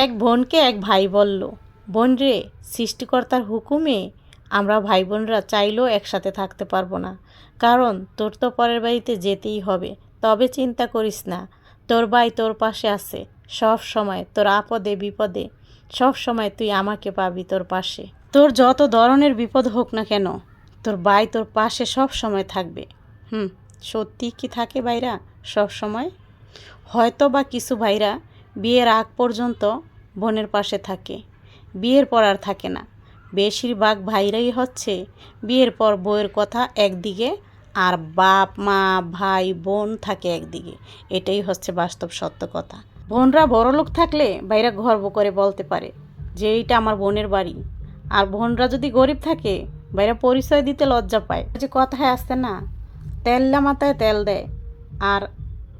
এক বোনকে এক ভাই বলল, বোন রে, সৃষ্টিকর্তার হুকুমে আমরা ভাই বোনরা চাইলেও একসাথে থাকতে পারবো না, কারণ তোর তো পরের বাড়িতে যেতেই হবে। তবে চিন্তা করিস না, তোর ভাই তোর পাশে আছে সব সময়, তোর আপদে বিপদে সব সময় তুই আমাকে পাবি তোর পাশে। তোর যত ধরনের বিপদ হোক না কেন, তোর ভাই তোর পাশে সব সময় থাকবে। সত্যি কি থাকে ভাইরা সব সময়? হয়তো বা কিছু ভাইরা বিয়ের আগ পর্যন্ত বোনের পাশে থাকে, বিয়ের পর আর থাকে না। বেশিরভাগ ভাইরাই হচ্ছে বিয়ের পর বউয়ের কথা একদিকে, আর বাপ মা ভাই বোন থাকে একদিকে। এটাই হচ্ছে বাস্তব সত্য কথা। বোনরা বড়লোক থাকলে ভাইরা গর্ব করে বলতে পারে যে এইটা আমার বোনের বাড়ি, আর বোনরা যদি গরিব থাকে ভাইরা পরিচয় দিতে লজ্জা পায়। যে কথায় আসছে না, তেললা মাথায় তেল দেয় আর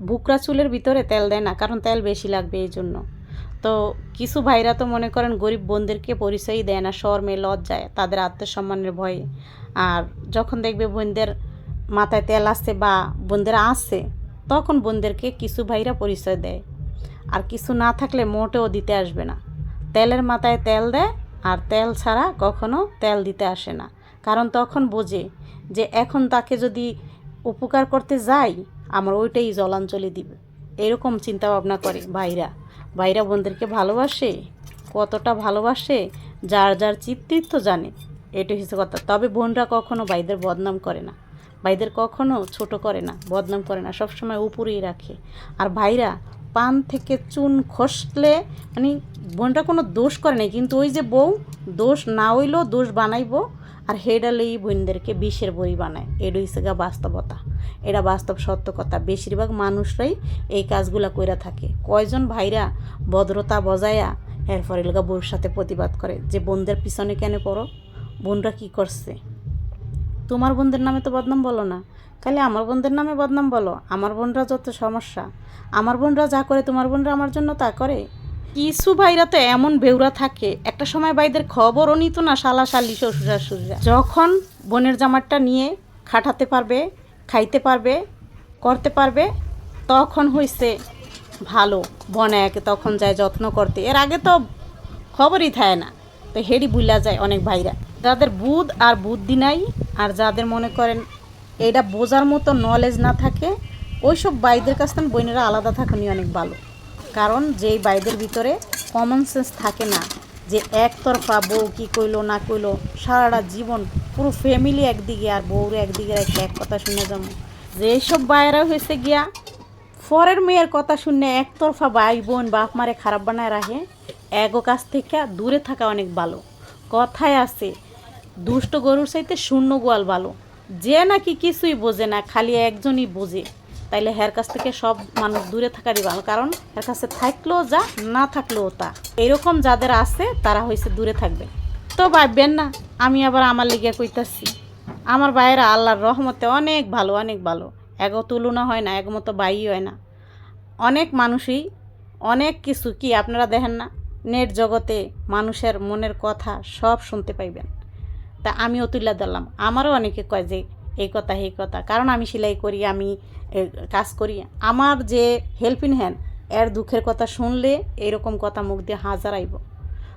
বুকরা চুলের ভিতরে তেল দেয় না, কারণ তেল বেশি লাগবে এই জন্য। তো কিছু ভাইরা তো মনে করেন গরিব বোনদেরকে পরিচয়ই দেয় না, শরমে লজ্জায়, তাদের আত্মসম্মানের ভয়ে। আর যখন দেখবে বোনদের মাথায় তেল আসছে বা বোনদের আসছে, তখন বোনদেরকে কিছু ভাইরা পরিচয় দেয়, আর কিছু না থাকলে মোটেও দিতে আসবে না। তেলের মাথায় তেল দেয়, আর তেল ছাড়া কখনো তেল দিতে আসে না, কারণ তখন বোঝে যে এখন তাকে যদি উপকার করতে যাই আমার ওইটাই জলাঞ্জলি দিবে। এরকম চিন্তা ভাবনা করে ভাইরা। ভাইরা বোনদেরকে ভালোবাসে, কতটা ভালোবাসে যার যার চিত্তিত্ব জানে, এটাই হচ্ছে কথা। তবে বোনরা কখনো ভাইদের বদনাম করে না, ভাইদের কখনো ছোট করে না, বদনাম করে না, সবসময় উপরেই রাখে। আর ভাইরা পান থেকে চুন খসলে মানে বোনটা কোনো দোষ করে নাই, কিন্তু ওই যে বউ দোষ না হইলেও দোষ বানাইবো, আর হেডালেই বোনদেরকে বিষের বড়ি বানায়। এটা হচ্ছে গা বাস্তবতা, এটা বাস্তব সত্য কথা। বেশিরভাগ মানুষরাই এই কাজগুলো কইরা থাকে। কয়জন ভাইরা ভদ্রতা বজায়া এরপরে লগা বউর সাথে প্রতিবাদ করে যে বোনদের পিছনে কেন পড়ো, বোনরা কি করছে? তোমার বোনদের নামে তো বদনাম বলো না, খালি আমার বোনদের নামে বদনাম বলো। আমার বোনরা যত সমস্যা, আমার বোনরা যা করে তোমার বোনরা আমার জন্য তা করে। কিছু ভাইরা তো এমন বেউরা থাকে, একটা সময় ভাইদের খবরও নিত না শালা শালি শ্বশুর শাশুড়িরা। যখন বোনের জামারটা নিয়ে খাটাতে পারবে, খাইতে পারবে, করতে পারবে, তখন হইছে ভালো বনায়াকে তখন যায় যত্ন করতে। এর আগে তো খবরই থাকে না। তো হেডি বুলা যায় অনেক ভাইরা, যাদের বুধ আর বুদ্ধি নাই, আর যাদের মনে করেন এটা বোঝার মতো নলেজ না থাকে, ওইসব ভাইদের কাছ থেকে বোনেরা আলাদা থাকুনি অনেক ভালো। কারণ যেই ভাইদের ভিতরে কমন সেন্স থাকে না, যে একতরফা বউ কী কইলো না কইলো সারাটা জীবন পুরো ফ্যামিলি একদিকে আর বউরে একদিকে রেখে এক কথা শুনে যাবো, যে এইসব ভাইয়েরা হয়েছে গিয়া পরের মেয়ের কথা শুনে একতরফা ভাই বোন বাপ মারে খারাপ বানায় রাখে, এগো কাছ থেকে দূরে থাকা অনেক ভালো। কথায় আছে, দুষ্ট গরুর চাইতে শূন্য গোয়াল ভালো। যে নাকি কিছুই বোঝে না, খালি একজনই বোঝে, তাইলে হের কাছ থেকে সব মানুষ দূরে থাকারই ভালো, কারণ এর কাছে থাকলেও যা, না থাকলেও তা। এরকম যাদের আছে তারা হয়েছে দূরে থাকবে। তো ভাববেন না আমি আবার আমার লিগে কইতাছি, আমার ভাইয়েরা আল্লাহর রহমতে অনেক ভালো, অনেক ভালো। এগো তুলনা হয় না, এক মতো বাই হয় না। অনেক মানুষই অনেক কিছু কি আপনারা দেখেন না, নেট জগতে মানুষের মনের কথা সব শুনতে পাইবেন। তা আমিও তুলে দিলাম। আমারও অনেকে কয় যে এই কথা এই কথা, কারণ আমি সেলাই করি, আমি কাজ করি। আমার যে হেল্পিং হ্যান্ড, এর দুঃখের কথা শুনলে এরকম কথা মুখ দিয়ে হাজার আইব।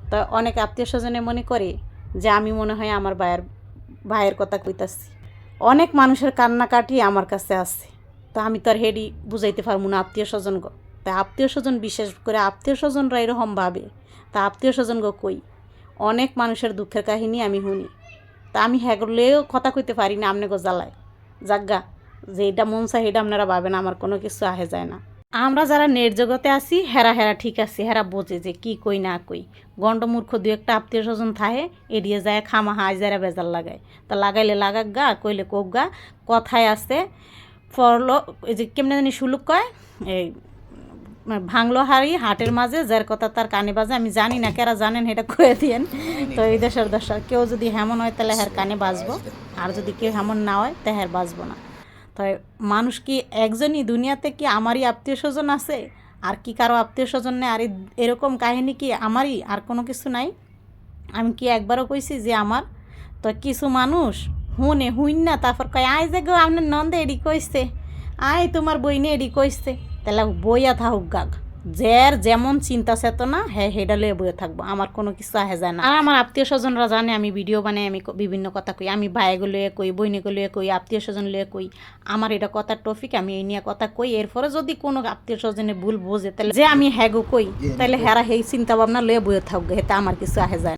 তা অনেক আত্মীয় স্বজনে মনে করে যে আমি মনে হয় আমার ভাইয়ের কথা কইতাছি। অনেক মানুষের কান্নাকাটি আমার কাছে আছে, তা আমি তো আর হেডি বুঝাইতে পারবো না আত্মীয় স্বজন গো। তা আত্মীয় স্বজন, বিশেষ করে আত্মীয় স্বজনরা এরকম ভাবে, তা আত্মীয় স্বজন গো কই, অনেক মানুষের দুঃখের কাহিনী আমি শুনি। তা আমি হ্যাগলেও কথা কইতে পারি না, আমনে গো জ্বালায় জাগা যে এটা মন চায় এটা আপনারা ভাবেন, আমার কোনো কিছু আহে যায় না। আমরা যারা নেট জগতে আছি হেরা হেরা ঠিক আছে, হেরা বোঝে যে কি কই না কই। গণ্ডমূর্খ দু একটা আত্মীয় স্বজন থাহে, এড়িয়ে যায় খামাহা আইজারা বেজার লাগায়। তা লাগাইলে লাগাক গা, কইলে কোক গা। কথায় আছে ফরলো, এই যে কেমনে জানি সুলুক কয়, এই ভাঙলো হাড়ি হাটের মাঝে, যার কথা তার কানে বাজে। আমি জানি না, কেরা জানেন এটা কয়ে দিয়েন। তো এই দেশের দশা কেউ যদি হেমন হয় তাহলে হের কানে বাজবো, আর যদি কেউ হেমন না হয় তা হের বাজবো না। তো মানুষ কি একজনই দুনিয়াতে, কি আমারই আত্মীয় স্বজন আছে আর কি কারো আত্মীয় স্বজন নেই? আর এরকম কাহিনী কি আমারই, আর কোনো কিছু নাই? আমি কি একবারও কইছি যে আমার? তো কিছু মানুষ হুইন না তারপর কয় আয় যে গো আপনার নন্দে এডি কইছে, আয় তোমার বইনে এডি কইছে, তাহলে বইয়া থাকুক গাক, যার যেমন চিন্তা চেতনা হ্যাঁ হেডা লয়ে বয়ে থাকবো, আমার কোনো কিছু আহে যায় না। আর আমার আত্মীয় স্বজনরা জানে আমি ভিডিও বানাই, আমি বিভিন্ন কথা কই, আমি ভাইগো লয়ে কই, বইনিগো লয়ে কই, আত্মীয় স্বজন লয়ে কই, আমার এটা কথার টপিক, আমি এই নিয়ে কথা কই। এরপরে যদি কোনো আত্মীয় স্বজনে ভুল বোঝে তাহলে যে আমি হ্যাগো কই, তাহলে হেরা হেই চিন্তা ভাবনা লয়ে বয়ে থাকবো, হেতে আমার কিছু আহে যায় না।